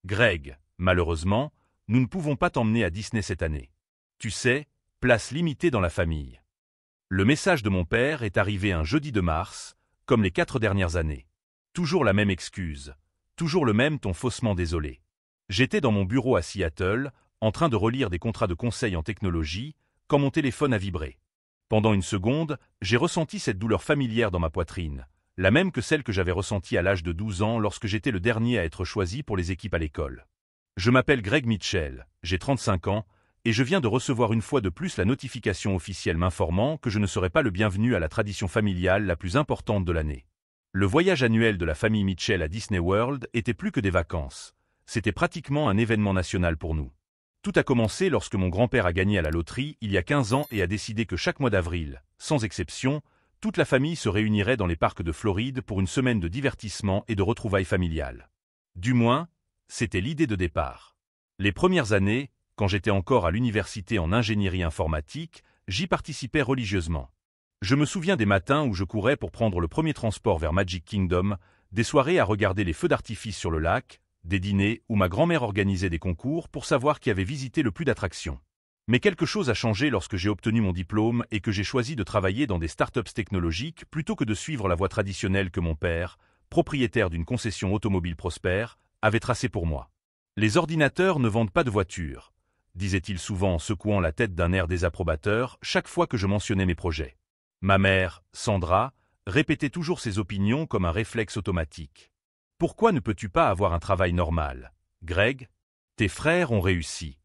Greg, malheureusement, nous ne pouvons pas t'emmener à Disney cette année. Tu sais, place limitée dans la famille. Le message de mon père est arrivé un jeudi de mars, comme les 4 dernières années. Toujours la même excuse, toujours le même ton faussement désolé. J'étais dans mon bureau à Seattle, en train de relire des contrats de conseil en technologie, quand mon téléphone a vibré. Pendant une seconde, j'ai ressenti cette douleur familière dans ma poitrine, la même que celle que j'avais ressentie à l'âge de 12 ans lorsque j'étais le dernier à être choisi pour les équipes à l'école. Je m'appelle Greg Mitchell, j'ai 35 ans, et je viens de recevoir une fois de plus la notification officielle m'informant que je ne serai pas le bienvenu à la tradition familiale la plus importante de l'année. Le voyage annuel de la famille Mitchell à Disney World était plus que des vacances. C'était pratiquement un événement national pour nous. Tout a commencé lorsque mon grand-père a gagné à la loterie il y a 15 ans et a décidé que chaque mois d'avril, sans exception, toute la famille se réunirait dans les parcs de Floride pour une semaine de divertissement et de retrouvailles familiales. Du moins, c'était l'idée de départ. Les premières années, quand j'étais encore à l'université en ingénierie informatique, j'y participais religieusement. Je me souviens des matins où je courais pour prendre le premier transport vers Magic Kingdom, des soirées à regarder les feux d'artifice sur le lac, des dîners où ma grand-mère organisait des concours pour savoir qui avait visité le plus d'attractions. Mais quelque chose a changé lorsque j'ai obtenu mon diplôme et que j'ai choisi de travailler dans des startups technologiques plutôt que de suivre la voie traditionnelle que mon père, propriétaire d'une concession automobile prospère, avait tracée pour moi. Les ordinateurs ne vendent pas de voitures, disait-il souvent en secouant la tête d'un air désapprobateur chaque fois que je mentionnais mes projets. Ma mère, Sandra, répétait toujours ses opinions comme un réflexe automatique. Pourquoi ne peux-tu pas avoir un travail normal, Greg? Tes frères ont réussi.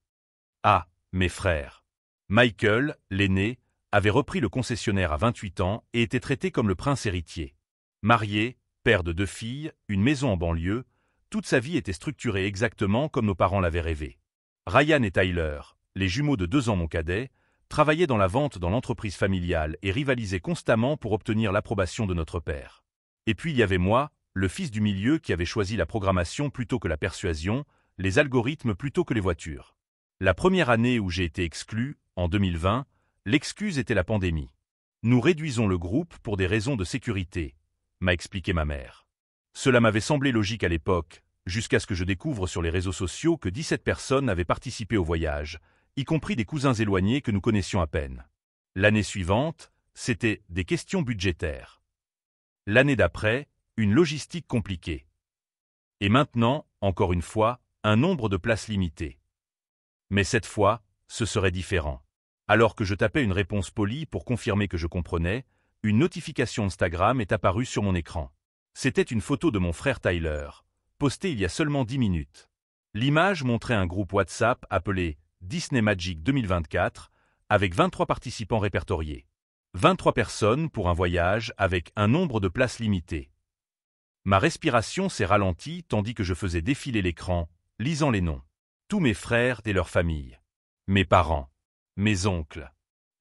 Ah, mes frères. Michael, l'aîné, avait repris le concessionnaire à 28 ans et était traité comme le prince héritier. Marié, père de 2 filles, une maison en banlieue, toute sa vie était structurée exactement comme nos parents l'avaient rêvé. Ryan et Tyler, les jumeaux de 2 ans mon cadet, travaillaient dans la vente dans l'entreprise familiale et rivalisaient constamment pour obtenir l'approbation de notre père. Et puis il y avait moi, le fils du milieu qui avait choisi la programmation plutôt que la persuasion, les algorithmes plutôt que les voitures. La première année où j'ai été exclu, en 2020, l'excuse était la pandémie. Nous réduisons le groupe pour des raisons de sécurité, m'a expliqué ma mère. Cela m'avait semblé logique à l'époque, jusqu'à ce que je découvre sur les réseaux sociaux que 17 personnes avaient participé au voyage, y compris des cousins éloignés que nous connaissions à peine. L'année suivante, c'était des questions budgétaires. L'année d'après, une logistique compliquée. Et maintenant, encore une fois, un nombre de places limité. Mais cette fois, ce serait différent. Alors que je tapais une réponse polie pour confirmer que je comprenais, une notification Instagram est apparue sur mon écran. C'était une photo de mon frère Tyler, postée il y a seulement 10 minutes. L'image montrait un groupe WhatsApp appelé Disney Magic 2024, avec 23 participants répertoriés. 23 personnes pour un voyage avec un nombre de places limité. Ma respiration s'est ralentie tandis que je faisais défiler l'écran, lisant les noms. Tous mes frères et leurs familles. Mes parents. Mes oncles.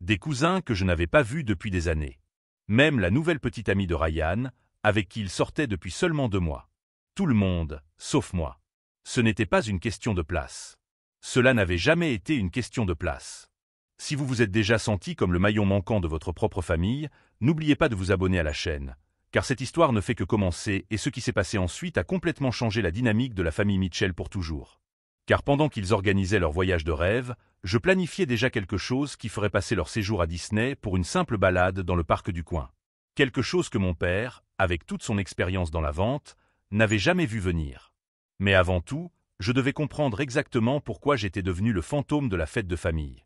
Des cousins que je n'avais pas vus depuis des années. Même la nouvelle petite amie de Ryan, avec qui il sortait depuis seulement 2 mois. Tout le monde, sauf moi. Ce n'était pas une question de place. Cela n'avait jamais été une question de place. Si vous vous êtes déjà senti comme le maillon manquant de votre propre famille, n'oubliez pas de vous abonner à la chaîne. Car cette histoire ne fait que commencer et ce qui s'est passé ensuite a complètement changé la dynamique de la famille Mitchell pour toujours. Car pendant qu'ils organisaient leur voyage de rêve, je planifiais déjà quelque chose qui ferait passer leur séjour à Disney pour une simple balade dans le parc du coin. Quelque chose que mon père, avec toute son expérience dans la vente, n'avait jamais vu venir. Mais avant tout, je devais comprendre exactement pourquoi j'étais devenu le fantôme de la fête de famille.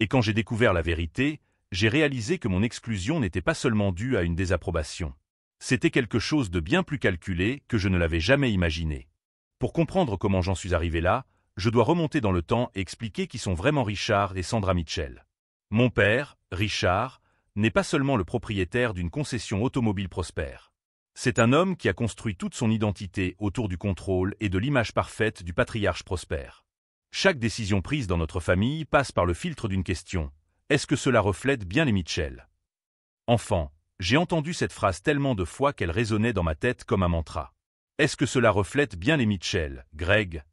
Et quand j'ai découvert la vérité, j'ai réalisé que mon exclusion n'était pas seulement due à une désapprobation. C'était quelque chose de bien plus calculé que je ne l'avais jamais imaginé. Pour comprendre comment j'en suis arrivé là, je dois remonter dans le temps et expliquer qui sont vraiment Richard et Sandra Mitchell. Mon père, Richard, n'est pas seulement le propriétaire d'une concession automobile prospère. C'est un homme qui a construit toute son identité autour du contrôle et de l'image parfaite du patriarche prospère. Chaque décision prise dans notre famille passe par le filtre d'une question. Est-ce que cela reflète bien les Mitchell? Enfant, j'ai entendu cette phrase tellement de fois qu'elle résonnait dans ma tête comme un mantra. Est-ce que cela reflète bien les Mitchell, Greg?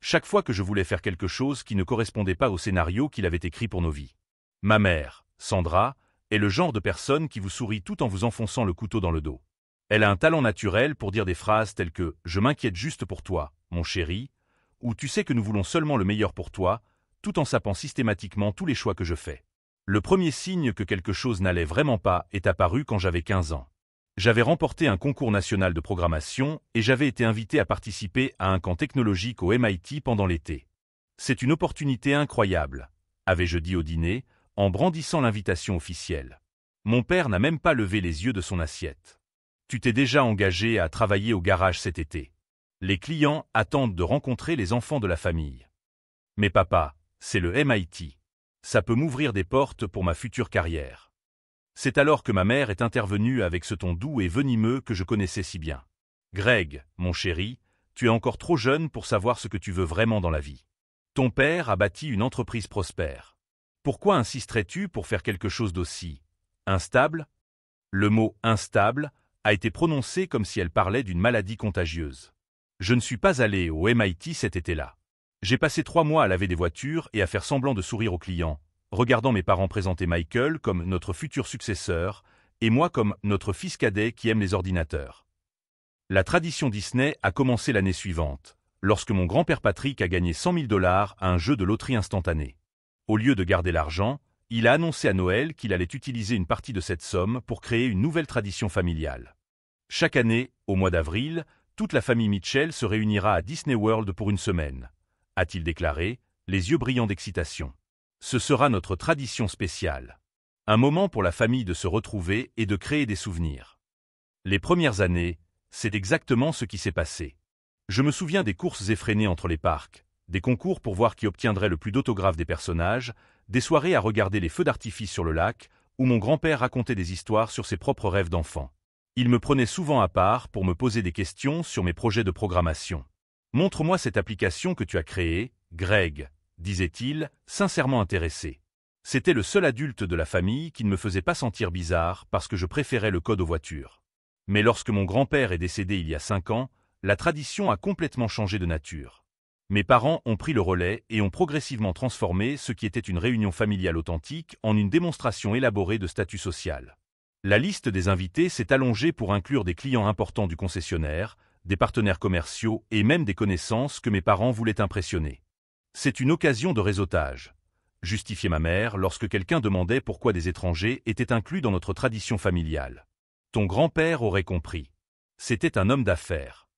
Chaque fois que je voulais faire quelque chose qui ne correspondait pas au scénario qu'il avait écrit pour nos vies. Ma mère, Sandra, est le genre de personne qui vous sourit tout en vous enfonçant le couteau dans le dos. Elle a un talent naturel pour dire des phrases telles que « Je m'inquiète juste pour toi, mon chéri » où tu sais que nous voulons seulement le meilleur pour toi, tout en sapant systématiquement tous les choix que je fais. Le premier signe que quelque chose n'allait vraiment pas est apparu quand j'avais 15 ans. J'avais remporté un concours national de programmation et j'avais été invité à participer à un camp technologique au MIT pendant l'été. C'est une opportunité incroyable, avais-je dit au dîner, en brandissant l'invitation officielle. Mon père n'a même pas levé les yeux de son assiette. Tu t'es déjà engagé à travailler au garage cet été. Les clients attendent de rencontrer les enfants de la famille. Mais papa, c'est le MIT. Ça peut m'ouvrir des portes pour ma future carrière. C'est alors que ma mère est intervenue avec ce ton doux et venimeux que je connaissais si bien. Greg, mon chéri, tu es encore trop jeune pour savoir ce que tu veux vraiment dans la vie. Ton père a bâti une entreprise prospère. Pourquoi insisterais-tu pour faire quelque chose d'aussi instable? Le mot « instable » a été prononcé comme si elle parlait d'une maladie contagieuse. Je ne suis pas allé au MIT cet été-là. J'ai passé 3 mois à laver des voitures et à faire semblant de sourire aux clients, regardant mes parents présenter Michael comme notre futur successeur et moi comme notre fils cadet qui aime les ordinateurs. La tradition Disney a commencé l'année suivante, lorsque mon grand-père Patrick a gagné 100 000 $ à un jeu de loterie instantanée. Au lieu de garder l'argent, il a annoncé à Noël qu'il allait utiliser une partie de cette somme pour créer une nouvelle tradition familiale. Chaque année, au mois d'avril, toute la famille Mitchell se réunira à Disney World pour une semaine, a-t-il déclaré, les yeux brillants d'excitation. Ce sera notre tradition spéciale. Un moment pour la famille de se retrouver et de créer des souvenirs. Les premières années, c'est exactement ce qui s'est passé. Je me souviens des courses effrénées entre les parcs, des concours pour voir qui obtiendrait le plus d'autographes des personnages, des soirées à regarder les feux d'artifice sur le lac, où mon grand-père racontait des histoires sur ses propres rêves d'enfant. Il me prenait souvent à part pour me poser des questions sur mes projets de programmation. « Montre-moi cette application que tu as créée, Greg », disait-il, sincèrement intéressé. C'était le seul adulte de la famille qui ne me faisait pas sentir bizarre parce que je préférais le code aux voitures. Mais lorsque mon grand-père est décédé il y a 5 ans, la tradition a complètement changé de nature. Mes parents ont pris le relais et ont progressivement transformé ce qui était une réunion familiale authentique en une démonstration élaborée de statut social. La liste des invités s'est allongée pour inclure des clients importants du concessionnaire, des partenaires commerciaux et même des connaissances que mes parents voulaient impressionner. C'est une occasion de réseautage, justifiait ma mère lorsque quelqu'un demandait pourquoi des étrangers étaient inclus dans notre tradition familiale. Ton grand-père aurait compris. C'était un homme d'affaires.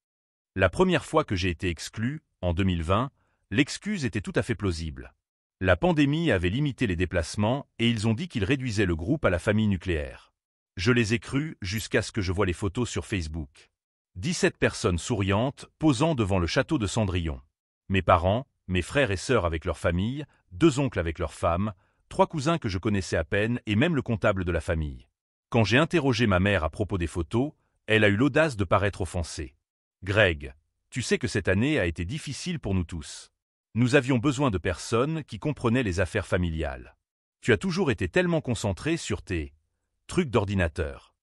La première fois que j'ai été exclu, en 2020, l'excuse était tout à fait plausible. La pandémie avait limité les déplacements et ils ont dit qu'ils réduisaient le groupe à la famille nucléaire. Je les ai crus jusqu'à ce que je voie les photos sur Facebook. 17 personnes souriantes posant devant le château de Cendrillon. Mes parents, mes frères et sœurs avec leurs familles, 2 oncles avec leurs femmes, 3 cousins que je connaissais à peine et même le comptable de la famille. Quand j'ai interrogé ma mère à propos des photos, elle a eu l'audace de paraître offensée. Greg, tu sais que cette année a été difficile pour nous tous. Nous avions besoin de personnes qui comprenaient les affaires familiales. Tu as toujours été tellement concentré sur tes trucs d'ordinateur.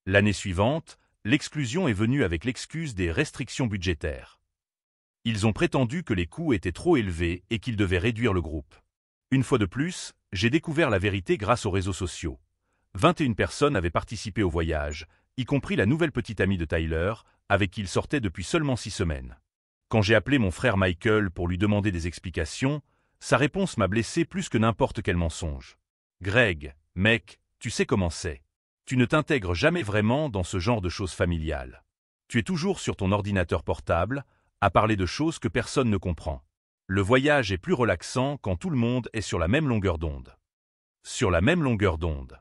L'année suivante, l'exclusion est venue avec l'excuse des restrictions budgétaires. Ils ont prétendu que les coûts étaient trop élevés et qu'ils devaient réduire le groupe. Une fois de plus, j'ai découvert la vérité grâce aux réseaux sociaux. 21 personnes avaient participé au voyage, y compris la nouvelle petite amie de Tyler, avec qui il sortait depuis seulement 6 semaines. Quand j'ai appelé mon frère Michael pour lui demander des explications, sa réponse m'a blessé plus que n'importe quel mensonge. Greg, mec, tu sais comment c'est. Tu ne t'intègres jamais vraiment dans ce genre de choses familiales. Tu es toujours sur ton ordinateur portable, à parler de choses que personne ne comprend. Le voyage est plus relaxant quand tout le monde est sur la même longueur d'onde. Sur la même longueur d'onde.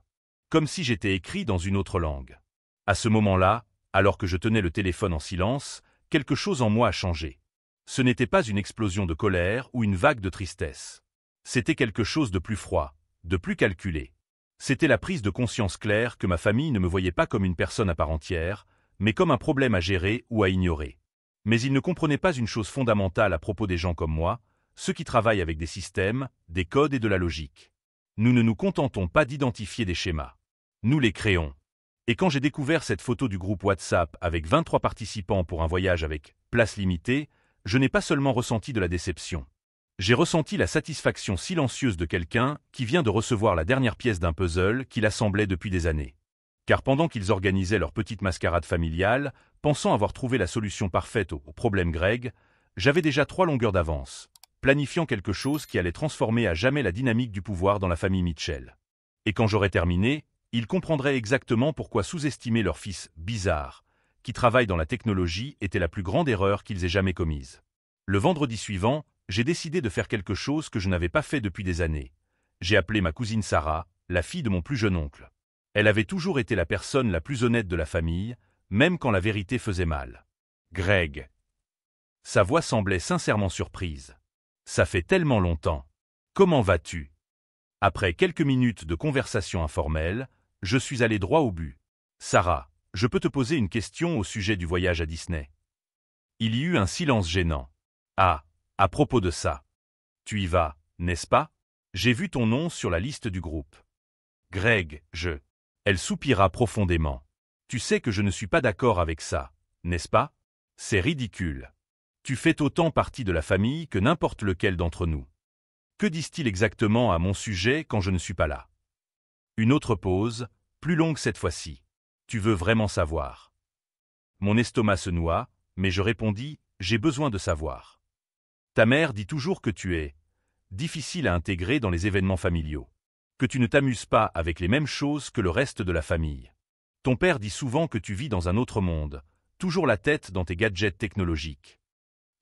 Comme si j'étais écrit dans une autre langue. À ce moment-là, alors que je tenais le téléphone en silence, quelque chose en moi a changé. Ce n'était pas une explosion de colère ou une vague de tristesse. C'était quelque chose de plus froid, de plus calculé. C'était la prise de conscience claire que ma famille ne me voyait pas comme une personne à part entière, mais comme un problème à gérer ou à ignorer. Mais ils ne comprenaient pas une chose fondamentale à propos des gens comme moi, ceux qui travaillent avec des systèmes, des codes et de la logique. Nous ne nous contentons pas d'identifier des schémas. Nous les créons. Et quand j'ai découvert cette photo du groupe WhatsApp avec 23 participants pour un voyage avec place limitée, je n'ai pas seulement ressenti de la déception. J'ai ressenti la satisfaction silencieuse de quelqu'un qui vient de recevoir la dernière pièce d'un puzzle qu'il assemblait depuis des années. Car pendant qu'ils organisaient leur petite mascarade familiale, pensant avoir trouvé la solution parfaite au problème Greg, J'avais déjà 3 longueurs d'avance, planifiant quelque chose qui allait transformer à jamais la dynamique du pouvoir dans la famille Mitchell. Et quand j'aurais terminé, ils comprendraient exactement pourquoi sous-estimer leur fils bizarre, qui travaille dans la technologie, était la plus grande erreur qu'ils aient jamais commise. Le vendredi suivant, j'ai décidé de faire quelque chose que je n'avais pas fait depuis des années. J'ai appelé ma cousine Sarah, la fille de mon plus jeune oncle. Elle avait toujours été la personne la plus honnête de la famille, même quand la vérité faisait mal. Greg. Sa voix semblait sincèrement surprise. Ça fait tellement longtemps. Comment vas-tu? Après quelques minutes de conversation informelle, je suis allé droit au but. Sarah, je peux te poser une question au sujet du voyage à Disney? Il y eut un silence gênant. Ah, à propos de ça. Tu y vas, n'est-ce pas? J'ai vu ton nom sur la liste du groupe. Greg, Elle soupira profondément. Tu sais que je ne suis pas d'accord avec ça, n'est-ce pas? C'est ridicule. Tu fais autant partie de la famille que n'importe lequel d'entre nous. Que disent-ils exactement à mon sujet quand je ne suis pas là? Une autre pause, plus longue cette fois-ci. Tu veux vraiment savoir? Mon estomac se noua, mais je répondis, j'ai besoin de savoir. Ta mère dit toujours que tu es difficile à intégrer dans les événements familiaux. Que tu ne t'amuses pas avec les mêmes choses que le reste de la famille. Ton père dit souvent que tu vis dans un autre monde, toujours la tête dans tes gadgets technologiques.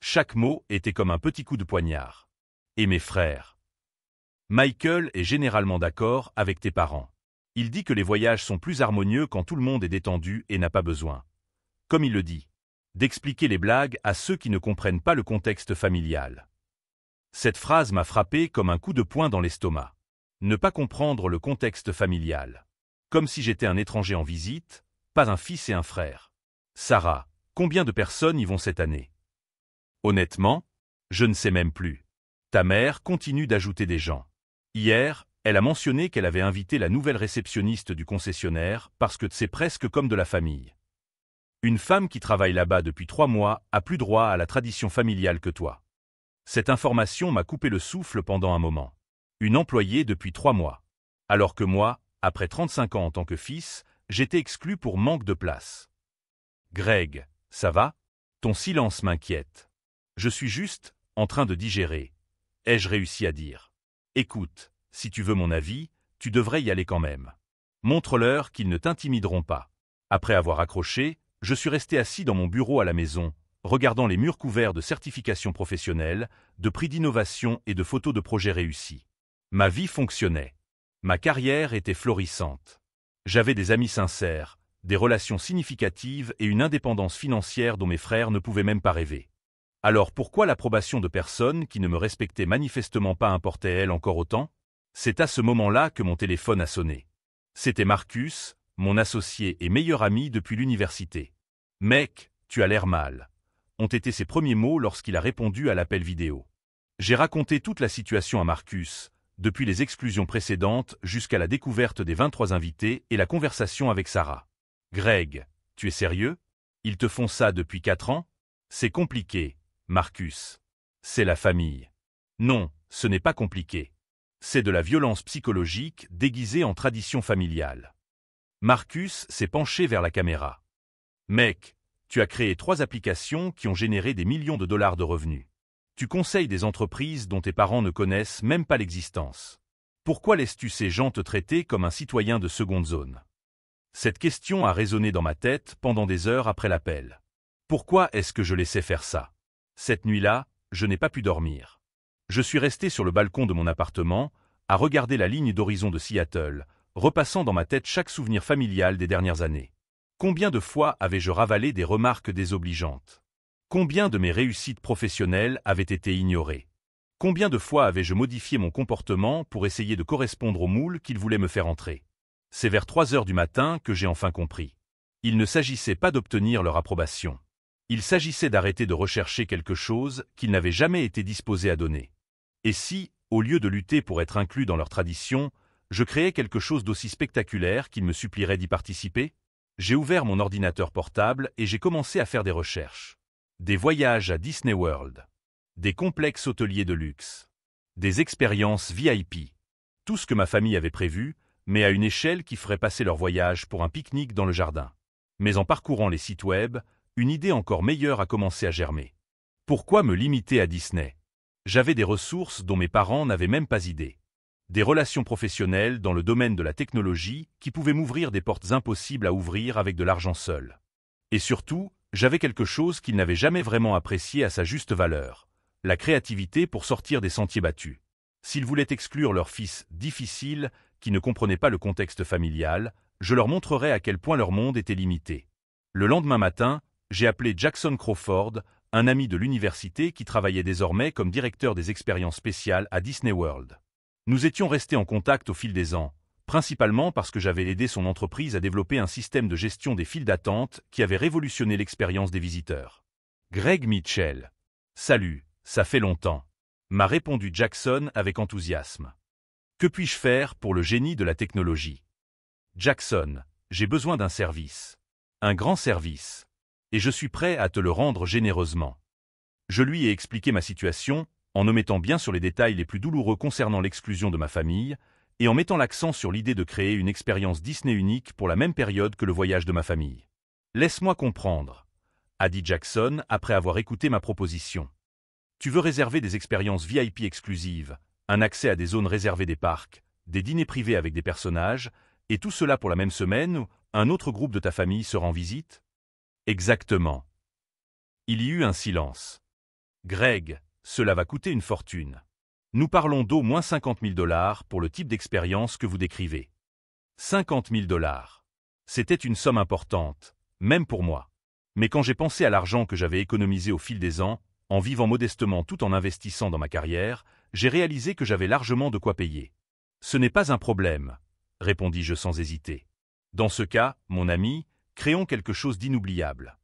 Chaque mot était comme un petit coup de poignard. Et mes frères? Michael est généralement d'accord avec tes parents. Il dit que les voyages sont plus harmonieux quand tout le monde est détendu et n'a pas besoin, comme il le dit, d'expliquer les blagues à ceux qui ne comprennent pas le contexte familial. Cette phrase m'a frappé comme un coup de poing dans l'estomac. Ne pas comprendre le contexte familial. Comme si j'étais un étranger en visite, pas un fils et un frère. Sarah, combien de personnes y vont cette année? Honnêtement, je ne sais même plus. Ta mère continue d'ajouter des gens. Hier, elle a mentionné qu'elle avait invité la nouvelle réceptionniste du concessionnaire parce que c'est presque comme de la famille. Une femme qui travaille là-bas depuis 3 mois a plus droit à la tradition familiale que toi. Cette information m'a coupé le souffle pendant un moment. Une employée depuis 3 mois. Alors que moi, après 35 ans en tant que fils, j'étais exclu pour manque de place. Greg, ça va? Ton silence m'inquiète. Je suis juste en train de digérer. Ai-je réussi à dire? Écoute, si tu veux mon avis, tu devrais y aller quand même. Montre-leur qu'ils ne t'intimideront pas. Après avoir accroché, je suis resté assis dans mon bureau à la maison, regardant les murs couverts de certifications professionnelles, de prix d'innovation et de photos de projets réussis. Ma vie fonctionnait. Ma carrière était florissante. J'avais des amis sincères, des relations significatives et une indépendance financière dont mes frères ne pouvaient même pas rêver. Alors pourquoi l'approbation de personnes qui ne me respectaient manifestement pas importait-elle encore autant? C'est à ce moment-là que mon téléphone a sonné. C'était Marcus, mon associé et meilleur ami depuis l'université. « Mec, tu as l'air mal », ont été ses premiers mots lorsqu'il a répondu à l'appel vidéo. J'ai raconté toute la situation à Marcus, depuis les exclusions précédentes jusqu'à la découverte des 23 invités et la conversation avec Sarah. « Greg, tu es sérieux? Ils te font ça depuis 4 ans? C'est compliqué, Marcus. C'est la famille. » Non, ce n'est pas compliqué. C'est de la violence psychologique déguisée en tradition familiale. Marcus s'est penché vers la caméra. « Mec, tu as créé 3 applications qui ont généré des millions de dollars de revenus. Tu conseilles des entreprises dont tes parents ne connaissent même pas l'existence. Pourquoi laisses-tu ces gens te traiter comme un citoyen de seconde zone? » Cette question a résonné dans ma tête pendant des heures après l'appel. Pourquoi est-ce que je laissais faire ça? Cette nuit-là, je n'ai pas pu dormir. Je suis resté sur le balcon de mon appartement, à regarder la ligne d'horizon de Seattle, repassant dans ma tête chaque souvenir familial des dernières années. Combien de fois avais-je ravalé des remarques désobligeantes? Combien de mes réussites professionnelles avaient été ignorées? Combien de fois avais-je modifié mon comportement pour essayer de correspondre au moule qu'ils voulaient me faire entrer? C'est vers 3 heures du matin que j'ai enfin compris. Il ne s'agissait pas d'obtenir leur approbation. Il s'agissait d'arrêter de rechercher quelque chose qu'ils n'avaient jamais été disposés à donner. Et si, au lieu de lutter pour être inclus dans leur tradition, je créais quelque chose d'aussi spectaculaire qu'ils me supplieraient d'y participer? J'ai ouvert mon ordinateur portable et j'ai commencé à faire des recherches. Des voyages à Disney World. Des complexes hôteliers de luxe. Des expériences VIP. Tout ce que ma famille avait prévu, mais à une échelle qui ferait passer leur voyage pour un pique-nique dans le jardin. Mais en parcourant les sites web, une idée encore meilleure a commencé à germer. Pourquoi me limiter à Disney? J'avais des ressources dont mes parents n'avaient même pas idée. Des relations professionnelles dans le domaine de la technologie qui pouvaient m'ouvrir des portes impossibles à ouvrir avec de l'argent seul. Et surtout, j'avais quelque chose qu'ils n'avaient jamais vraiment apprécié à sa juste valeur, la créativité pour sortir des sentiers battus. S'ils voulaient exclure leur fils difficile, qui ne comprenait pas le contexte familial, je leur montrerais à quel point leur monde était limité. Le lendemain matin, j'ai appelé Jackson Crawford, un ami de l'université qui travaillait désormais comme directeur des expériences spéciales à Disney World. Nous étions restés en contact au fil des ans, principalement parce que j'avais aidé son entreprise à développer un système de gestion des files d'attente qui avait révolutionné l'expérience des visiteurs. Greg Mitchell. Salut, ça fait longtemps, m'a répondu Jackson avec enthousiasme. Que puis-je faire pour le génie de la technologie? Jackson, j'ai besoin d'un service. Un grand service. Et je suis prêt à te le rendre généreusement. Je lui ai expliqué ma situation, en omettant bien sûr les détails les plus douloureux concernant l'exclusion de ma famille, et en mettant l'accent sur l'idée de créer une expérience Disney unique pour la même période que le voyage de ma famille. Laisse-moi comprendre, a dit Jackson après avoir écouté ma proposition. Tu veux réserver des expériences VIP exclusives, un accès à des zones réservées des parcs, des dîners privés avec des personnages, et tout cela pour la même semaine où un autre groupe de ta famille sera en visite? Exactement. Il y eut un silence. Greg, cela va coûter une fortune. Nous parlons d'au moins 50 000 $ pour le type d'expérience que vous décrivez. 50 000 $. C'était une somme importante, même pour moi. Mais quand j'ai pensé à l'argent que j'avais économisé au fil des ans, en vivant modestement tout en investissant dans ma carrière, j'ai réalisé que j'avais largement de quoi payer. Ce n'est pas un problème, répondis-je sans hésiter. Dans ce cas, mon ami, créons quelque chose d'inoubliable.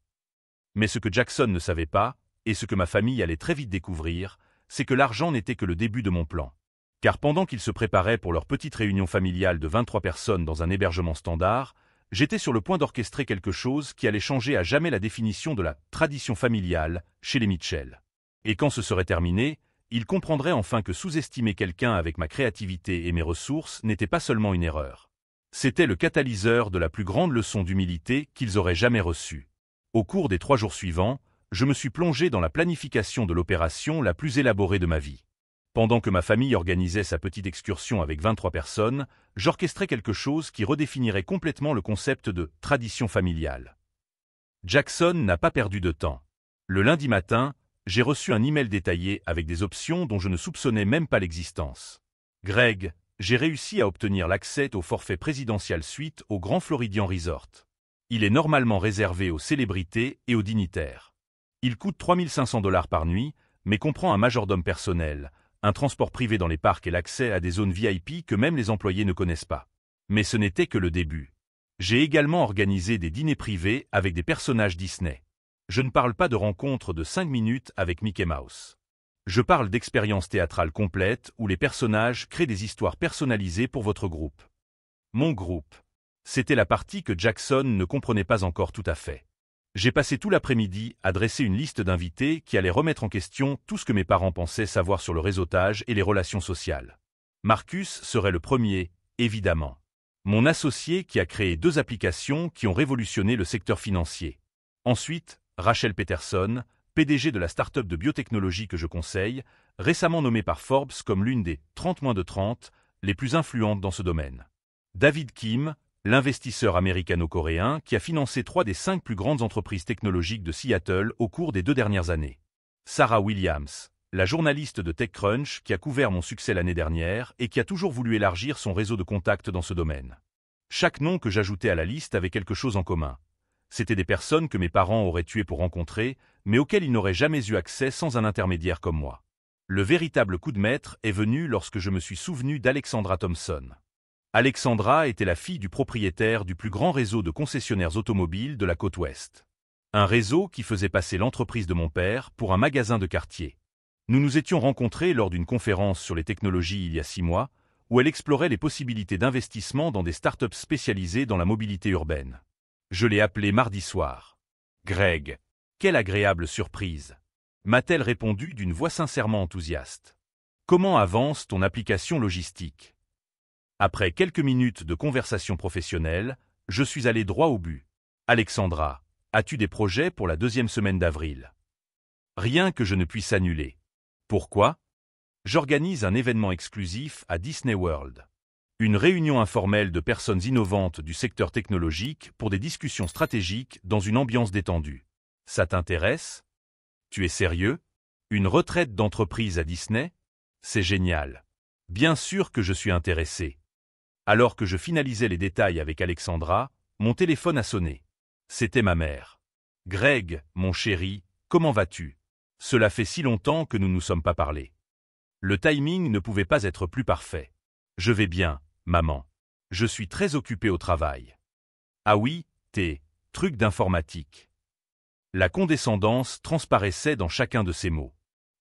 Mais ce que Jackson ne savait pas, et ce que ma famille allait très vite découvrir, c'est que l'argent n'était que le début de mon plan. Car pendant qu'ils se préparaient pour leur petite réunion familiale de 23 personnes dans un hébergement standard, j'étais sur le point d'orchestrer quelque chose qui allait changer à jamais la définition de la tradition familiale chez les Mitchell. Et quand ce serait terminé, ils comprendraient enfin que sous-estimer quelqu'un avec ma créativité et mes ressources n'était pas seulement une erreur. C'était le catalyseur de la plus grande leçon d'humilité qu'ils auraient jamais reçue. Au cours des 3 jours suivants, je me suis plongé dans la planification de l'opération la plus élaborée de ma vie. Pendant que ma famille organisait sa petite excursion avec 23 personnes, j'orchestrais quelque chose qui redéfinirait complètement le concept de tradition familiale. Jackson n'a pas perdu de temps. Le lundi matin, j'ai reçu un email détaillé avec des options dont je ne soupçonnais même pas l'existence. Greg, j'ai réussi à obtenir l'accès au forfait présidentiel suite au Grand Floridian Resort. Il est normalement réservé aux célébrités et aux dignitaires. Il coûte 3 500 $ par nuit, mais comprend un majordome personnel, un transport privé dans les parcs et l'accès à des zones VIP que même les employés ne connaissent pas. Mais ce n'était que le début. J'ai également organisé des dîners privés avec des personnages Disney. Je ne parle pas de rencontres de 5 minutes avec Mickey Mouse. Je parle d'expériences théâtrales complètes où les personnages créent des histoires personnalisées pour votre groupe. Mon groupe. C'était la partie que Jackson ne comprenait pas encore tout à fait. J'ai passé tout l'après-midi à dresser une liste d'invités qui allait remettre en question tout ce que mes parents pensaient savoir sur le réseautage et les relations sociales. Marcus serait le premier, évidemment. Mon associé qui a créé 2 applications qui ont révolutionné le secteur financier. Ensuite, Rachel Peterson, PDG de la start-up de biotechnologie que je conseille, récemment nommée par Forbes comme l'une des 30 moins de 30 les plus influentes dans ce domaine. David Kim, l'investisseur américano-coréen qui a financé 3 des 5 plus grandes entreprises technologiques de Seattle au cours des 2 dernières années. Sarah Williams, la journaliste de TechCrunch qui a couvert mon succès l'année dernière et qui a toujours voulu élargir son réseau de contacts dans ce domaine. Chaque nom que j'ajoutais à la liste avait quelque chose en commun. C'étaient des personnes que mes parents auraient tuées pour rencontrer, mais auxquelles ils n'auraient jamais eu accès sans un intermédiaire comme moi. Le véritable coup de maître est venu lorsque je me suis souvenu d'Alexandra Thompson. Alexandra était la fille du propriétaire du plus grand réseau de concessionnaires automobiles de la côte ouest. Un réseau qui faisait passer l'entreprise de mon père pour un magasin de quartier. Nous nous étions rencontrés lors d'une conférence sur les technologies il y a 6 mois, où elle explorait les possibilités d'investissement dans des startups spécialisées dans la mobilité urbaine. Je l'ai appelée mardi soir. « Greg, quelle agréable surprise !» m'a-t-elle répondu d'une voix sincèrement enthousiaste. « Comment avance ton application logistique ?» Après quelques minutes de conversation professionnelle, je suis allé droit au but. « Alexandra, as-tu des projets pour la 2e semaine d'avril ?» Rien que je ne puisse annuler. Pourquoi? J'organise un événement exclusif à Disney World. Une réunion informelle de personnes innovantes du secteur technologique pour des discussions stratégiques dans une ambiance détendue. Ça t'intéresse? Tu es sérieux? Une retraite d'entreprise à Disney? C'est génial. Bien sûr que je suis intéressé. Alors que je finalisais les détails avec Alexandra, mon téléphone a sonné. C'était ma mère. Greg, mon chéri, comment vas-tu? Cela fait si longtemps que nous ne nous sommes pas parlé. Le timing ne pouvait pas être plus parfait. Je vais bien, maman. Je suis très occupé au travail. Ah oui, tes trucs d'informatique. La condescendance transparaissait dans chacun de ces mots.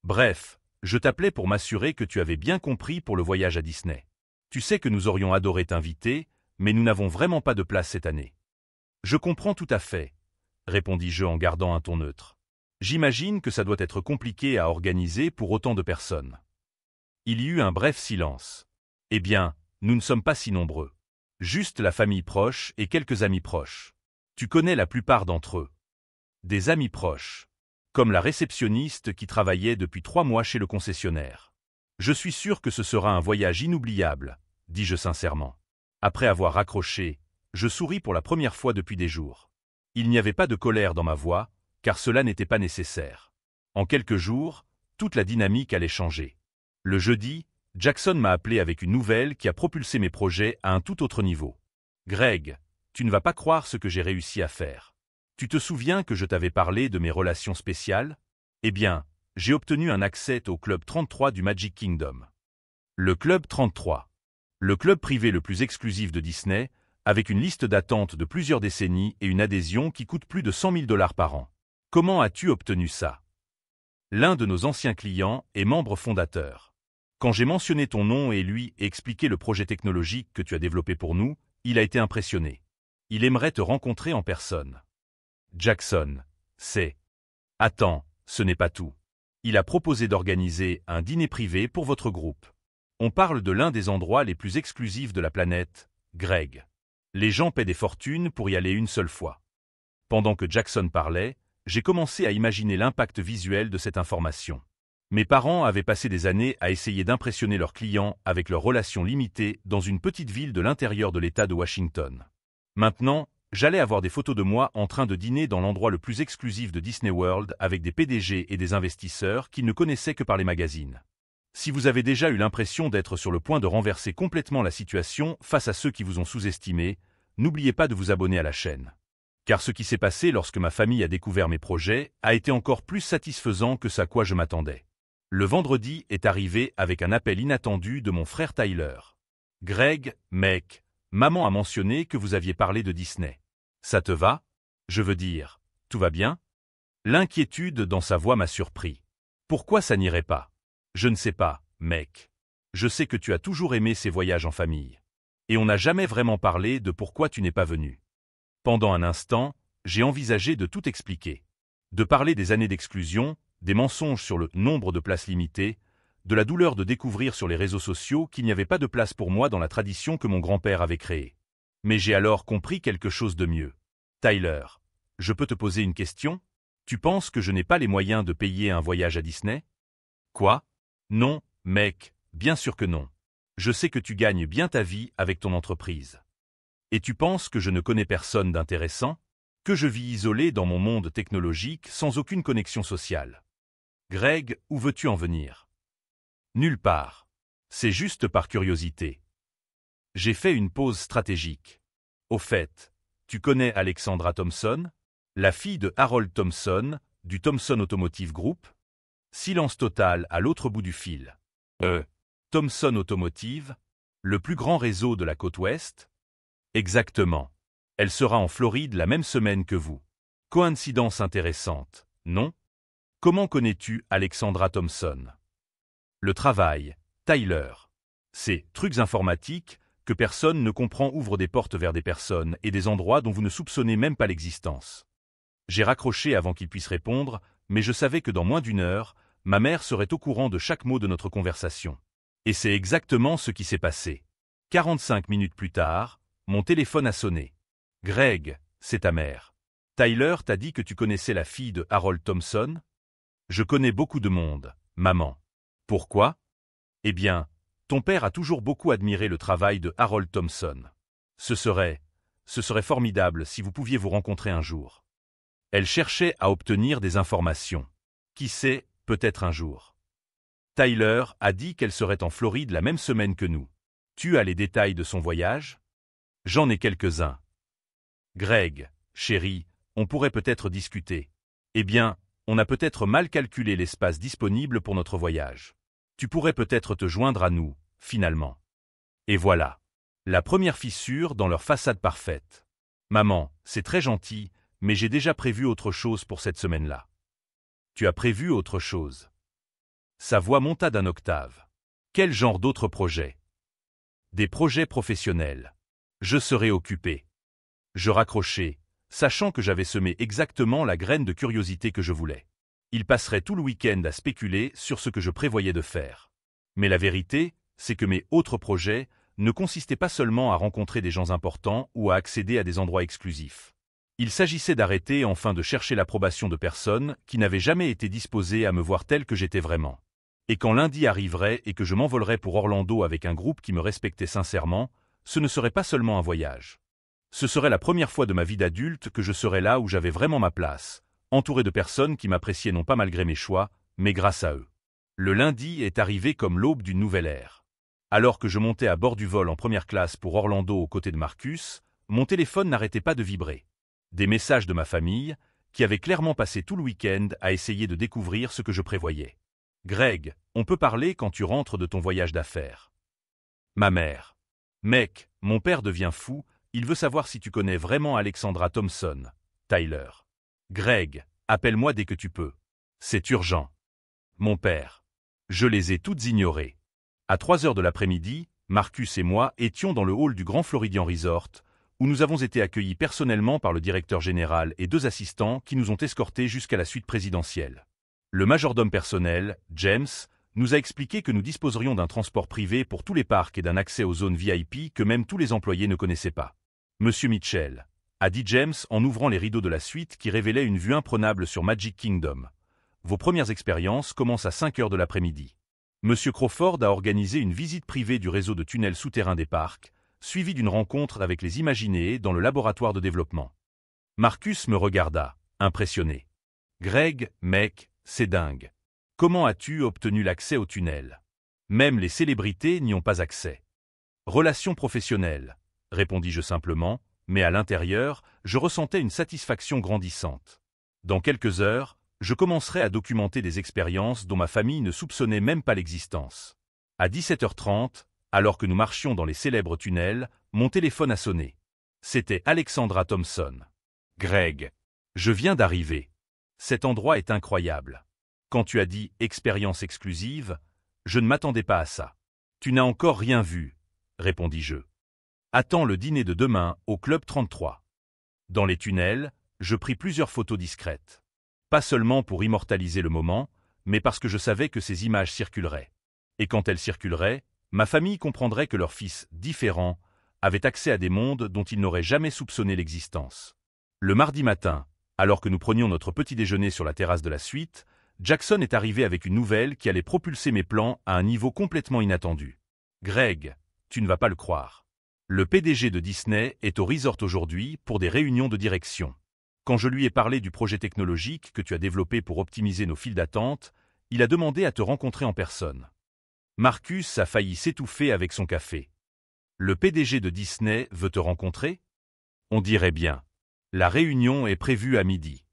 Bref, je t'appelais pour m'assurer que tu avais bien compris pour le voyage à Disney. Tu sais que nous aurions adoré t'inviter, mais nous n'avons vraiment pas de place cette année. Je comprends tout à fait, répondis-je en gardant un ton neutre. J'imagine que ça doit être compliqué à organiser pour autant de personnes. Il y eut un bref silence. Eh bien, nous ne sommes pas si nombreux. Juste la famille proche et quelques amis proches. Tu connais la plupart d'entre eux. Des amis proches. Comme la réceptionniste qui travaillait depuis 3 mois chez le concessionnaire. Je suis sûr que ce sera un voyage inoubliable, dis-je sincèrement. Après avoir raccroché, je souris pour la première fois depuis des jours. Il n'y avait pas de colère dans ma voix, car cela n'était pas nécessaire. En quelques jours, toute la dynamique allait changer. Le jeudi, Jackson m'a appelé avec une nouvelle qui a propulsé mes projets à un tout autre niveau. Greg, tu ne vas pas croire ce que j'ai réussi à faire. Tu te souviens que je t'avais parlé de mes relations spéciales? Eh bien, j'ai obtenu un accès au Club 33 du Magic Kingdom. Le Club 33. Le club privé le plus exclusif de Disney, avec une liste d'attente de plusieurs décennies et une adhésion qui coûte plus de 100 000 $ par an. Comment as-tu obtenu ça? L'un de nos anciens clients est membre fondateur. Quand j'ai mentionné ton nom et lui et expliqué le projet technologique que tu as développé pour nous, il a été impressionné. Il aimerait te rencontrer en personne. Jackson, c'est... Attends, ce n'est pas tout. Il a proposé d'organiser un dîner privé pour votre groupe. On parle de l'un des endroits les plus exclusifs de la planète, Greg. Les gens paient des fortunes pour y aller une seule fois. Pendant que Jackson parlait, j'ai commencé à imaginer l'impact visuel de cette information. Mes parents avaient passé des années à essayer d'impressionner leurs clients avec leurs relations limitées dans une petite ville de l'intérieur de l'État de Washington. Maintenant, j'allais avoir des photos de moi en train de dîner dans l'endroit le plus exclusif de Disney World avec des PDG et des investisseurs qu'ils ne connaissaient que par les magazines. Si vous avez déjà eu l'impression d'être sur le point de renverser complètement la situation face à ceux qui vous ont sous-estimé, n'oubliez pas de vous abonner à la chaîne. Car ce qui s'est passé lorsque ma famille a découvert mes projets a été encore plus satisfaisant que ce à quoi je m'attendais. Le vendredi est arrivé avec un appel inattendu de mon frère Tyler. Greg, mec, maman a mentionné que vous aviez parlé de Disney. Ça te va? Je veux dire, tout va bien? L'inquiétude dans sa voix m'a surpris. Pourquoi ça n'irait pas? Je ne sais pas, mec. Je sais que tu as toujours aimé ces voyages en famille. Et on n'a jamais vraiment parlé de pourquoi tu n'es pas venu. Pendant un instant, j'ai envisagé de tout expliquer. De parler des années d'exclusion, des mensonges sur le nombre de places limitées, de la douleur de découvrir sur les réseaux sociaux qu'il n'y avait pas de place pour moi dans la tradition que mon grand-père avait créée. Mais j'ai alors compris quelque chose de mieux. Tyler, je peux te poser une question? Tu penses que je n'ai pas les moyens de payer un voyage à Disney? Quoi? Non, mec, bien sûr que non. Je sais que tu gagnes bien ta vie avec ton entreprise. Et tu penses que je ne connais personne d'intéressant? Que je vis isolé dans mon monde technologique sans aucune connexion sociale? Greg, où veux-tu en venir? Nulle part. C'est juste par curiosité. J'ai fait une pause stratégique. Au fait, tu connais Alexandra Thompson, la fille de Harold Thompson, du Thompson Automotive Group? Silence total à l'autre bout du fil. Thompson Automotive, le plus grand réseau de la côte ouest? Exactement. Elle sera en Floride la même semaine que vous. Coïncidence intéressante, non? Comment connais-tu Alexandra Thompson? Le travail, Tyler. Ces trucs informatiques que personne ne comprend ouvrent des portes vers des personnes et des endroits dont vous ne soupçonnez même pas l'existence. J'ai raccroché avant qu'il puisse répondre, mais je savais que dans moins d'1 heure, ma mère serait au courant de chaque mot de notre conversation. Et c'est exactement ce qui s'est passé. 45 minutes plus tard, mon téléphone a sonné. Greg, c'est ta mère. Tyler t'a dit que tu connaissais la fille de Harold Thompson? Je connais beaucoup de monde, maman. Pourquoi? Eh bien, ton père a toujours beaucoup admiré le travail de Harold Thompson. Ce serait formidable si vous pouviez vous rencontrer un jour. Elle cherchait à obtenir des informations. Qui sait, peut-être un jour. Tyler a dit qu'elle serait en Floride la même semaine que nous. Tu as les détails de son voyage? J'en ai quelques-uns. Greg, chérie, on pourrait peut-être discuter. Eh bien, on a peut-être mal calculé l'espace disponible pour notre voyage. Tu pourrais peut-être te joindre à nous, finalement. Et voilà. La première fissure dans leur façade parfaite. Maman, c'est très gentil, mais j'ai déjà prévu autre chose pour cette semaine-là. Tu as prévu autre chose? Sa voix monta d'un octave. Quel genre d'autres projets? Des projets professionnels. Je serai occupé. Je raccrochai, sachant que j'avais semé exactement la graine de curiosité que je voulais. Il passerait tout le week-end à spéculer sur ce que je prévoyais de faire. Mais la vérité, c'est que mes autres projets ne consistaient pas seulement à rencontrer des gens importants ou à accéder à des endroits exclusifs. Il s'agissait d'arrêter enfin de chercher l'approbation de personnes qui n'avaient jamais été disposées à me voir tel que j'étais vraiment. Et quand lundi arriverait et que je m'envolerais pour Orlando avec un groupe qui me respectait sincèrement, ce ne serait pas seulement un voyage. Ce serait la première fois de ma vie d'adulte que je serais là où j'avais vraiment ma place, entouré de personnes qui m'appréciaient non pas malgré mes choix, mais grâce à eux. Le lundi est arrivé comme l'aube d'une nouvelle ère. Alors que je montais à bord du vol en première classe pour Orlando aux côtés de Marcus, mon téléphone n'arrêtait pas de vibrer. Des messages de ma famille, qui avaient clairement passé tout le week-end à essayer de découvrir ce que je prévoyais. Greg, on peut parler quand tu rentres de ton voyage d'affaires. Ma mère. Mec, mon père devient fou, il veut savoir si tu connais vraiment Alexandra Thompson. Tyler. Greg, appelle-moi dès que tu peux. C'est urgent. Mon père. Je les ai toutes ignorées. À 3 heures de l'après-midi, Marcus et moi étions dans le hall du Grand Floridian Resort, où nous avons été accueillis personnellement par le directeur général et 2 assistants qui nous ont escortés jusqu'à la suite présidentielle. Le majordome personnel, James, nous a expliqué que nous disposerions d'un transport privé pour tous les parcs et d'un accès aux zones VIP que même tous les employés ne connaissaient pas. Monsieur Mitchell, a dit James en ouvrant les rideaux de la suite qui révélaient une vue imprenable sur Magic Kingdom. Vos premières expériences commencent à 5 heures de l'après-midi. Monsieur Crawford a organisé une visite privée du réseau de tunnels souterrains des parcs, suivie d'une rencontre avec les Imaginées dans le laboratoire de développement. Marcus me regarda, impressionné. Greg, mec, c'est dingue. Comment as-tu obtenu l'accès au tunnel? Même les célébrités n'y ont pas accès. Relations professionnelles, répondis-je simplement, mais à l'intérieur, je ressentais une satisfaction grandissante. Dans quelques heures, je commencerai à documenter des expériences dont ma famille ne soupçonnait même pas l'existence. À 17h30, alors que nous marchions dans les célèbres tunnels, mon téléphone a sonné. C'était Alexandra Thompson. Greg, je viens d'arriver. Cet endroit est incroyable. Quand tu as dit « expérience exclusive », je ne m'attendais pas à ça. Tu n'as encore rien vu, répondis-je. Attends le dîner de demain au Club 33. Dans les tunnels, je pris plusieurs photos discrètes. Pas seulement pour immortaliser le moment, mais parce que je savais que ces images circuleraient. Et quand elles circuleraient, ma famille comprendrait que leur fils différent avait accès à des mondes dont il n'aurait jamais soupçonné l'existence. Le mardi matin, alors que nous prenions notre petit déjeuner sur la terrasse de la suite, Jackson est arrivé avec une nouvelle qui allait propulser mes plans à un niveau complètement inattendu. Greg, tu ne vas pas le croire. Le PDG de Disney est au resort aujourd'hui pour des réunions de direction. Quand je lui ai parlé du projet technologique que tu as développé pour optimiser nos files d'attente, il a demandé à te rencontrer en personne. Marcus a failli s'étouffer avec son café. Le PDG de Disney veut te rencontrer? On dirait bien. La réunion est prévue à midi.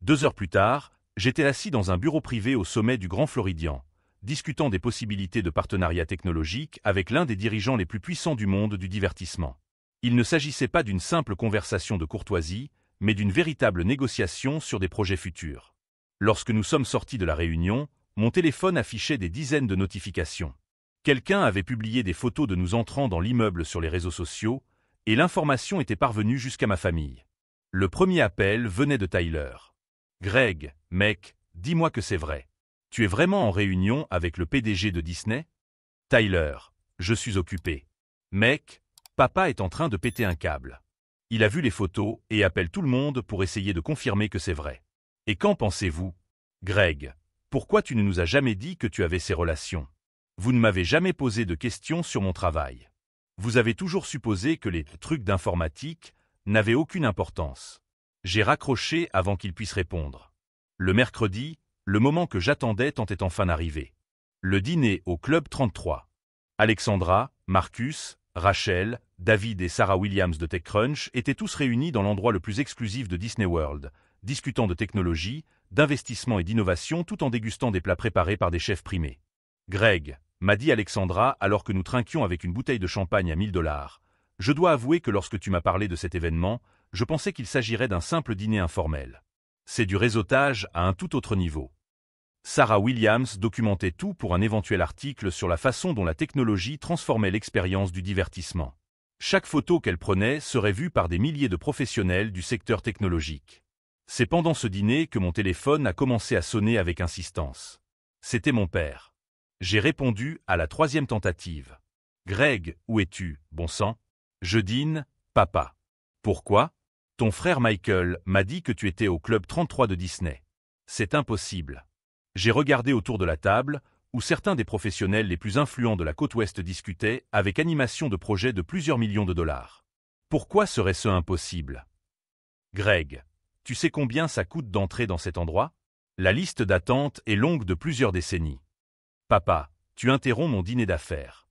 2 heures plus tard, j'étais assis dans un bureau privé au sommet du Grand Floridian, discutant des possibilités de partenariat technologique avec l'un des dirigeants les plus puissants du monde du divertissement. Il ne s'agissait pas d'une simple conversation de courtoisie, mais d'une véritable négociation sur des projets futurs. Lorsque nous sommes sortis de la réunion, mon téléphone affichait des dizaines de notifications. Quelqu'un avait publié des photos de nous entrant dans l'immeuble sur les réseaux sociaux, et l'information était parvenue jusqu'à ma famille. Le premier appel venait de Tyler. Greg, mec, dis-moi que c'est vrai. Tu es vraiment en réunion avec le PDG de Disney? Tyler, je suis occupé. Mec, papa est en train de péter un câble. Il a vu les photos et appelle tout le monde pour essayer de confirmer que c'est vrai. Et qu'en pensez-vous? Greg, Pourquoi tu ne nous as jamais dit que tu avais ces relations? Vous ne m'avez jamais posé de questions sur mon travail. Vous avez toujours supposé que les trucs d'informatique n'avaient aucune importance. J'ai raccroché avant qu'il puisse répondre. Le mercredi, le moment que j'attendais tentait enfin d'arriver. Le dîner au Club 33. Alexandra, Marcus, Rachel, David et Sarah Williams de TechCrunch étaient tous réunis dans l'endroit le plus exclusif de Disney World, discutant de technologie, d'investissement et d'innovation tout en dégustant des plats préparés par des chefs primés. Greg, m'a dit Alexandra alors que nous trinquions avec une bouteille de champagne à 1000 $. Je dois avouer que lorsque tu m'as parlé de cet événement, je pensais qu'il s'agirait d'un simple dîner informel. C'est du réseautage à un tout autre niveau. Sarah Williams documentait tout pour un éventuel article sur la façon dont la technologie transformait l'expérience du divertissement. Chaque photo qu'elle prenait serait vue par des milliers de professionnels du secteur technologique. C'est pendant ce dîner que mon téléphone a commencé à sonner avec insistance. C'était mon père. J'ai répondu à la 3e tentative. « Greg, où es-tu, bon sang ?» « Je dîne, papa. »« Pourquoi ? » ?»« Ton frère Michael m'a dit que tu étais au Club 33 de Disney. »« C'est impossible. » J'ai regardé autour de la table, où certains des professionnels les plus influents de la côte ouest discutaient avec animation de projets de plusieurs millions de $. Pourquoi serait-ce impossible? Greg, tu sais combien ça coûte d'entrer dans cet endroit? La liste d'attente est longue de plusieurs décennies. Papa, tu interromps mon dîner d'affaires.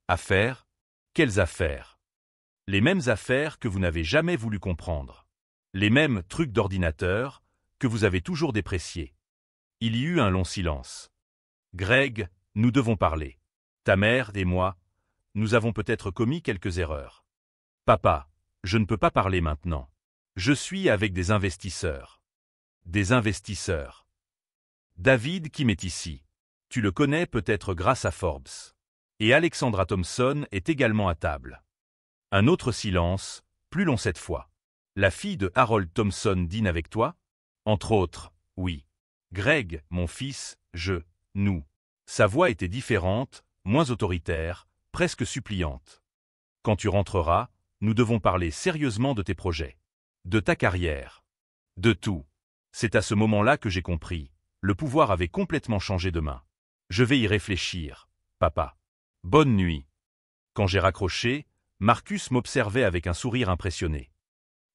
Affaires? Quelles affaires? Les mêmes affaires que vous n'avez jamais voulu comprendre. Les mêmes trucs d'ordinateur que vous avez toujours dépréciés. Il y eut un long silence. Greg, nous devons parler. Ta mère et moi, nous avons peut-être commis quelques erreurs. Papa, je ne peux pas parler maintenant. Je suis avec des investisseurs. Des investisseurs. David Kim est ici. Tu le connais peut-être grâce à Forbes. Et Alexandra Thompson est également à table. Un autre silence, plus long cette fois. La fille de Harold Thompson dîne avec toi? Entre autres, oui. Greg, mon fils, nous. Sa voix était différente, moins autoritaire, presque suppliante. Quand tu rentreras, nous devons parler sérieusement de tes projets. De ta carrière. De tout. C'est à ce moment-là que j'ai compris. Le pouvoir avait complètement changé de main. Je vais y réfléchir, papa. Bonne nuit. Quand j'ai raccroché, Marcus m'observait avec un sourire impressionné.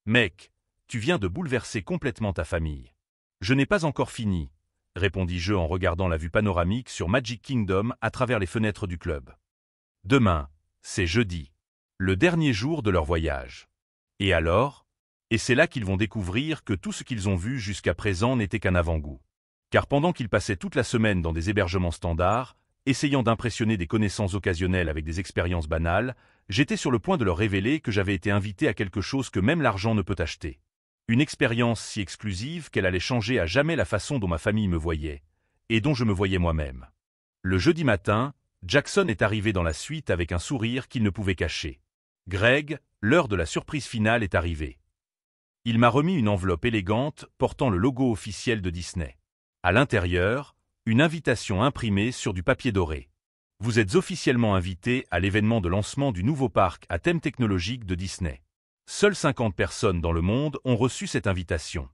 Mec, tu viens de bouleverser complètement ta famille. Je n'ai pas encore fini, répondis-je en regardant la vue panoramique sur Magic Kingdom à travers les fenêtres du club. Demain, c'est jeudi, le dernier jour de leur voyage. Et alors? Et c'est là qu'ils vont découvrir que tout ce qu'ils ont vu jusqu'à présent n'était qu'un avant-goût. Car pendant qu'ils passaient toute la semaine dans des hébergements standards, essayant d'impressionner des connaissances occasionnelles avec des expériences banales, j'étais sur le point de leur révéler que j'avais été invité à quelque chose que même l'argent ne peut acheter. Une expérience si exclusive qu'elle allait changer à jamais la façon dont ma famille me voyait, et dont je me voyais moi-même. Le jeudi matin, Jackson est arrivé dans la suite avec un sourire qu'il ne pouvait cacher. Greg, l'heure de la surprise finale est arrivée. Il m'a remis une enveloppe élégante portant le logo officiel de Disney. À l'intérieur, une invitation imprimée sur du papier doré. Vous êtes officiellement invité à l'événement de lancement du nouveau parc à thème technologique de Disney. Seules 50 personnes dans le monde ont reçu cette invitation.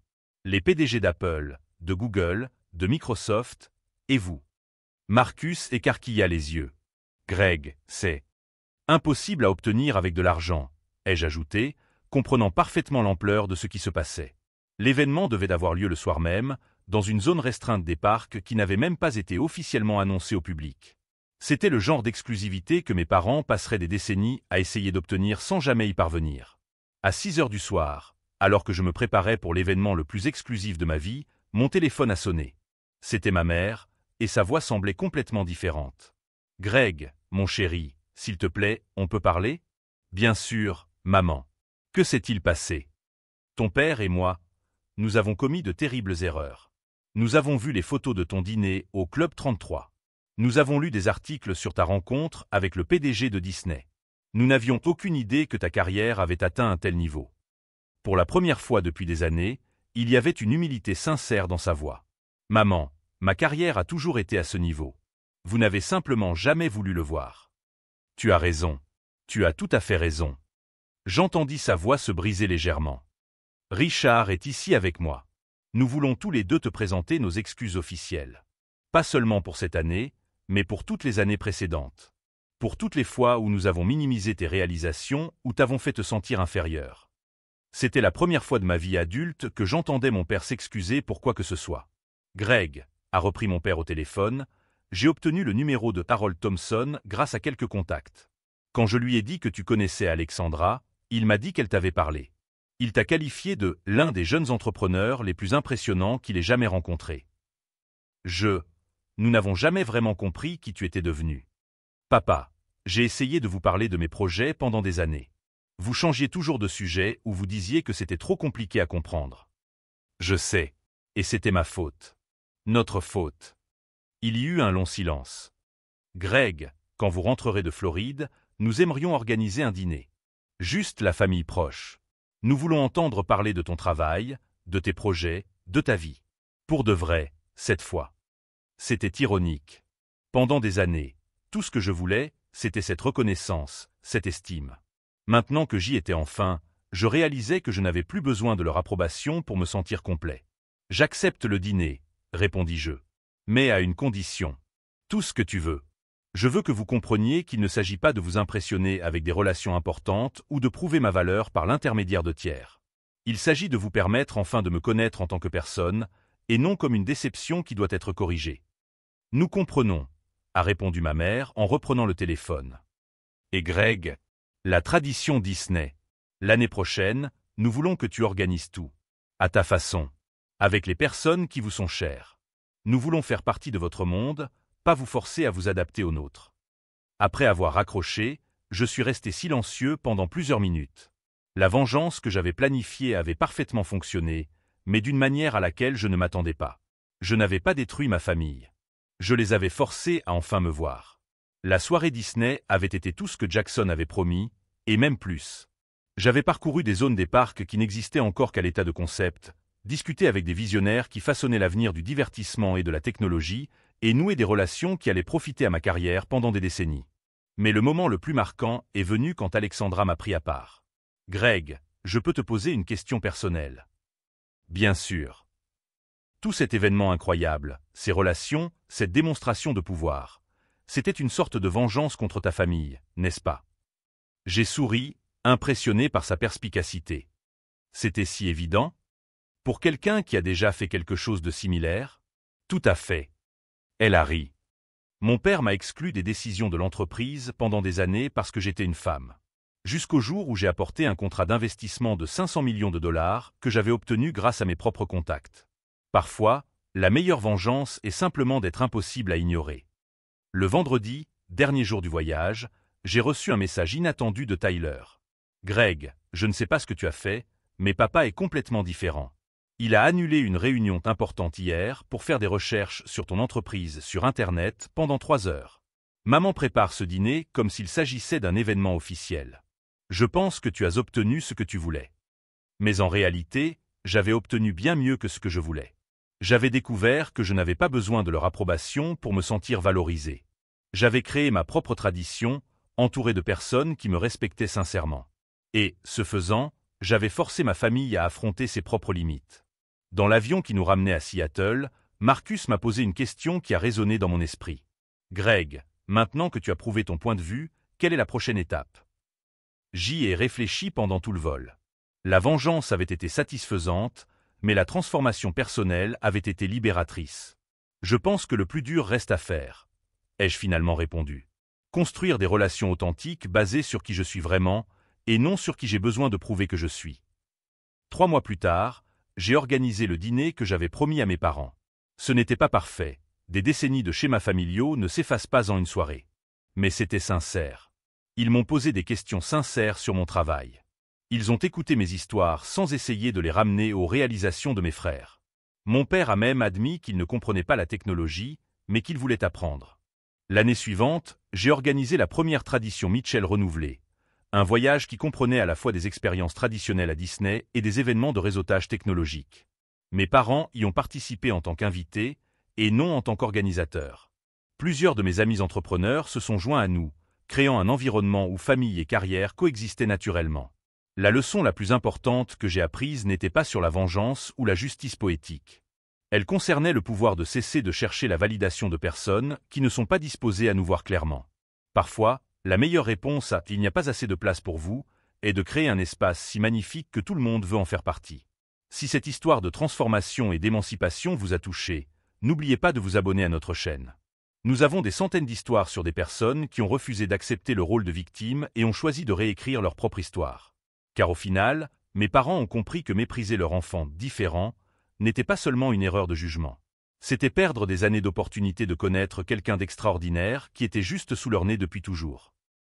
Les PDG d'Apple, de Google, de Microsoft, et vous. Marcus écarquilla les yeux. Greg, c'est impossible à obtenir avec de l'argent, ai-je ajouté, comprenant parfaitement l'ampleur de ce qui se passait. L'événement devait avoir lieu le soir même, dans une zone restreinte des parcs qui n'avait même pas été officiellement annoncée au public. C'était le genre d'exclusivité que mes parents passeraient des décennies à essayer d'obtenir sans jamais y parvenir. À 6 heures du soir, alors que je me préparais pour l'événement le plus exclusif de ma vie, mon téléphone a sonné. C'était ma mère, et sa voix semblait complètement différente. « Greg, mon chéri, s'il te plaît, on peut parler ?»« Bien sûr, maman. Que s'est-il passé ? » ?»« Ton père et moi, nous avons commis de terribles erreurs. Nous avons vu les photos de ton dîner au Club 33. Nous avons lu des articles sur ta rencontre avec le PDG de Disney. Nous n'avions aucune idée que ta carrière avait atteint un tel niveau. » Pour la première fois depuis des années, il y avait une humilité sincère dans sa voix. « Maman, ma carrière a toujours été à ce niveau. Vous n'avez simplement jamais voulu le voir. »« Tu as raison. Tu as tout à fait raison. » J'entendis sa voix se briser légèrement. « Richard est ici avec moi. Nous voulons tous les deux te présenter nos excuses officielles. Pas seulement pour cette année, mais pour toutes les années précédentes. Pour toutes les fois où nous avons minimisé tes réalisations ou t'avons fait te sentir inférieur. C'était la première fois de ma vie adulte que j'entendais mon père s'excuser pour quoi que ce soit. Greg, a repris mon père au téléphone, j'ai obtenu le numéro de Harold Thompson grâce à quelques contacts. Quand je lui ai dit que tu connaissais Alexandra, il m'a dit qu'elle t'avait parlé. Il t'a qualifié de l'un des jeunes entrepreneurs les plus impressionnants qu'il ait jamais rencontrés. Nous n'avons jamais vraiment compris qui tu étais devenu. Papa, j'ai essayé de vous parler de mes projets pendant des années. Vous changiez toujours de sujet ou vous disiez que c'était trop compliqué à comprendre. Je sais. Et c'était ma faute. Notre faute. Il y eut un long silence. Greg, quand vous rentrerez de Floride, nous aimerions organiser un dîner. Juste la famille proche. Nous voulons entendre parler de ton travail, de tes projets, de ta vie. Pour de vrai, cette fois. C'était ironique. Pendant des années, tout ce que je voulais, c'était cette reconnaissance, cette estime. Maintenant que j'y étais enfin, je réalisais que je n'avais plus besoin de leur approbation pour me sentir complet. J'accepte le dîner, répondis-je. Mais à une condition. Tout ce que tu veux. Je veux que vous compreniez qu'il ne s'agit pas de vous impressionner avec des relations importantes ou de prouver ma valeur par l'intermédiaire de tiers. Il s'agit de vous permettre enfin de me connaître en tant que personne, et non comme une déception qui doit être corrigée. Nous comprenons, a répondu ma mère en reprenant le téléphone. Et Greg, la tradition Disney. L'année prochaine, nous voulons que tu organises tout. À ta façon. Avec les personnes qui vous sont chères. Nous voulons faire partie de votre monde, pas vous forcer à vous adapter au nôtre. Après avoir raccroché, je suis resté silencieux pendant plusieurs minutes. La vengeance que j'avais planifiée avait parfaitement fonctionné, mais d'une manière à laquelle je ne m'attendais pas. Je n'avais pas détruit ma famille. Je les avais forcés à enfin me voir. La soirée Disney avait été tout ce que Jackson avait promis, et même plus. J'avais parcouru des zones des parcs qui n'existaient encore qu'à l'état de concept, discuté avec des visionnaires qui façonnaient l'avenir du divertissement et de la technologie, et noué des relations qui allaient profiter à ma carrière pendant des décennies. Mais le moment le plus marquant est venu quand Alexandra m'a pris à part. « Greg, je peux te poser une question personnelle. » Bien sûr. Tout cet événement incroyable, ces relations, cette démonstration de pouvoir, c'était une sorte de vengeance contre ta famille, n'est-ce pas? J'ai souri, impressionné par sa perspicacité. C'était si évident? Pour quelqu'un qui a déjà fait quelque chose de similaire? Tout à fait. Elle a ri. Mon père m'a exclu des décisions de l'entreprise pendant des années parce que j'étais une femme. Jusqu'au jour où j'ai apporté un contrat d'investissement de 500 millions de dollars que j'avais obtenu grâce à mes propres contacts. Parfois, la meilleure vengeance est simplement d'être impossible à ignorer. Le vendredi, dernier jour du voyage, j'ai reçu un message inattendu de Tyler. « Greg, je ne sais pas ce que tu as fait, mais papa est complètement différent. Il a annulé une réunion importante hier pour faire des recherches sur ton entreprise sur Internet pendant 3 heures. Maman prépare ce dîner comme s'il s'agissait d'un événement officiel. Je pense que tu as obtenu ce que tu voulais. Mais en réalité, j'avais obtenu bien mieux que ce que je voulais. J'avais découvert que je n'avais pas besoin de leur approbation pour me sentir valorisé. J'avais créé ma propre tradition, entouré de personnes qui me respectaient sincèrement. Et, ce faisant, j'avais forcé ma famille à affronter ses propres limites. Dans l'avion qui nous ramenait à Seattle, Marcus m'a posé une question qui a résonné dans mon esprit. « Greg, maintenant que tu as prouvé ton point de vue, quelle est la prochaine étape ?» J'y ai réfléchi pendant tout le vol. La vengeance avait été satisfaisante, mais la transformation personnelle avait été libératrice. Je pense que le plus dur reste à faire, ai-je finalement répondu. Construire des relations authentiques basées sur qui je suis vraiment, et non sur qui j'ai besoin de prouver que je suis. 3 mois plus tard, j'ai organisé le dîner que j'avais promis à mes parents. Ce n'était pas parfait, des décennies de schémas familiaux ne s'effacent pas en une soirée. Mais c'était sincère. Ils m'ont posé des questions sincères sur mon travail. Ils ont écouté mes histoires sans essayer de les ramener aux réalisations de mes frères. Mon père a même admis qu'il ne comprenait pas la technologie, mais qu'il voulait apprendre. L'année suivante, j'ai organisé la première tradition Mitchell renouvelée. Un voyage qui comprenait à la fois des expériences traditionnelles à Disney et des événements de réseautage technologique. Mes parents y ont participé en tant qu'invités et non en tant qu'organisateurs. Plusieurs de mes amis entrepreneurs se sont joints à nous, créant un environnement où famille et carrière coexistaient naturellement. La leçon la plus importante que j'ai apprise n'était pas sur la vengeance ou la justice poétique. Elle concernait le pouvoir de cesser de chercher la validation de personnes qui ne sont pas disposées à nous voir clairement. Parfois, la meilleure réponse à « il n'y a pas assez de place pour vous » est de créer un espace si magnifique que tout le monde veut en faire partie. Si cette histoire de transformation et d'émancipation vous a touché, n'oubliez pas de vous abonner à notre chaîne. Nous avons des centaines d'histoires sur des personnes qui ont refusé d'accepter le rôle de victime et ont choisi de réécrire leur propre histoire. Car au final, mes parents ont compris que mépriser leur enfant différent n'était pas seulement une erreur de jugement. C'était perdre des années d'opportunité de connaître quelqu'un d'extraordinaire qui était juste sous leur nez depuis toujours.